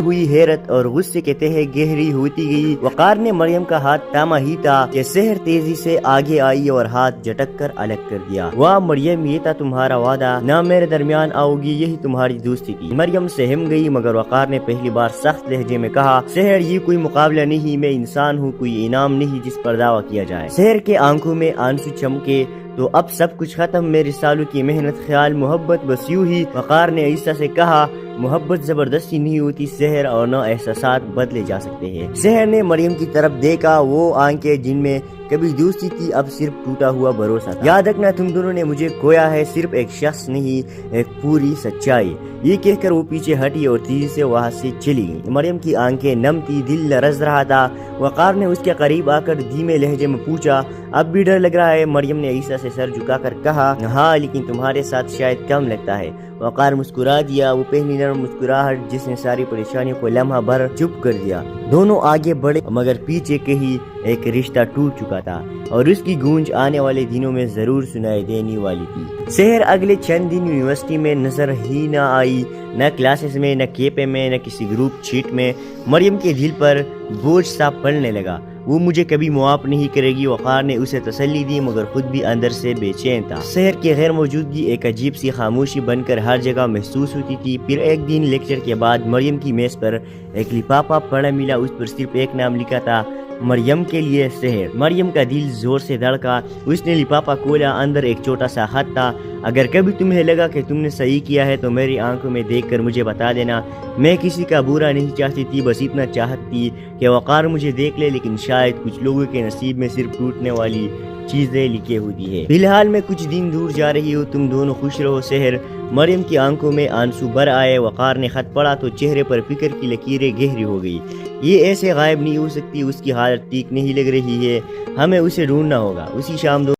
ہوئی حیرت اور غصے کے تہے گہری ہوتی گئی۔ وقار نے مریم کا ہاتھ تھاما ہی تھا کہ سحر تیزی سے آگے آئی اور ہاتھ جھٹک کر الگ کر دیا۔ واہ مریم، یہ تھا تمہارا وعدہ، نہ میرے درمیان آؤ گی، یہی تمہاری دوستی تھی۔ مریم سہم گئی، مگر وقار نے پہلی بار سخت لہجے میں کہا، سحر یہ کوئی مقابلہ نہیں، میں انسان ہوں، کوئی انعام نہیں جس پر دعویٰ کیا جائے۔ سحر کے آنکھوں میں آنسو چمکے، تو اب سب کچھ ختم، میرے سالوں کی محنت، خیال، محبت بس یوں ہی۔ وقار نے عیسیٰ سے کہا، محبت زبردستی نہیں ہوتی، سحر اور نہ احساسات بدلے جا سکتے ہیں۔ سحر نے مریم کی طرف دیکھا، وہ آنکھیں جن میں کبھی دوستی تھی اب صرف ٹوٹا ہوا بھروسہ تھا۔ یاد رکھنا تم دونوں نے مجھے کھویا ہے، صرف ایک شخص نہیں، ایک پوری سچائی۔ یہ کہہ کر وہ پیچھے ہٹی اور تیزی سے وہاں سے چلی گئی۔ مریم کی آنکھیں نم تھی، دل لرز رہا تھا۔ وقار نے اس کے قریب آ کر دھیمے لہجے میں پوچھا، اب بھی ڈر لگ رہا ہے؟ مریم نے عیسیٰ سے سر جھکا کر کہا، ہاں، لیکن تمہارے ساتھ شاید کم لگتا ہے۔ وقار مسکرا دیا، وہ پہلی نرم مسکراہٹ جس نے ساری پریشانیوں کو لمحہ بھر چپ کر دیا۔ دونوں آگے بڑھے، مگر پیچھے کہیں ایک رشتہ ٹوٹ چکا تھا اور اس کی گونج آنے والے دنوں میں ضرور سنائی دینے والی تھی۔ سحر اگلے چند دن یونیورسٹی میں نظر ہی نہ آئی، نہ کلاسز میں، نہ کیپے میں، نہ کسی گروپ چیٹ میں۔ مریم کے دل پر بوجھ سا پڑنے لگا، وہ مجھے کبھی معاف نہیں کرے گی۔ وقار نے اسے تسلی دی، مگر خود بھی اندر سے بے چین تھا۔ سحر کی غیر موجودگی ایک عجیب سی خاموشی بن کر ہر جگہ محسوس ہوتی تھی۔ پھر ایک دن لیکچر کے بعد مریم کی میز پر ایک لفافہ پڑا ملا، اس پر صرف ایک نام لکھا تھا، مریم کے لیے سحر۔ مریم کا دل زور سے دھڑکا، اس نے لفافہ کھولا، اندر ایک چھوٹا سا خط تھا، اگر کبھی تمہیں لگا کہ تم نے صحیح کیا ہے تو میری آنکھوں میں دیکھ کر مجھے بتا دینا، میں کسی کا برا نہیں چاہتی تھی، بس اتنا چاہتی کہ وقار مجھے دیکھ لے، لیکن شاید کچھ لوگوں کے نصیب میں صرف ٹوٹنے والی چیزیں لکھی ہوتی ہے۔ فی الحال میں کچھ دن دور جا رہی ہوں، تم دونوں خوش رہو سحر۔ مریم کی آنکھوں میں آنسو بھر آئے۔ وقار نے خط پڑھا تو چہرے پر فکر کی لکیریں گہری ہو گئی۔ یہ ایسے غائب نہیں ہو سکتی، اس کی حالت ٹھیک نہیں لگ رہی ہے، ہمیں اسے ڈھونڈنا ہوگا۔ اسی شام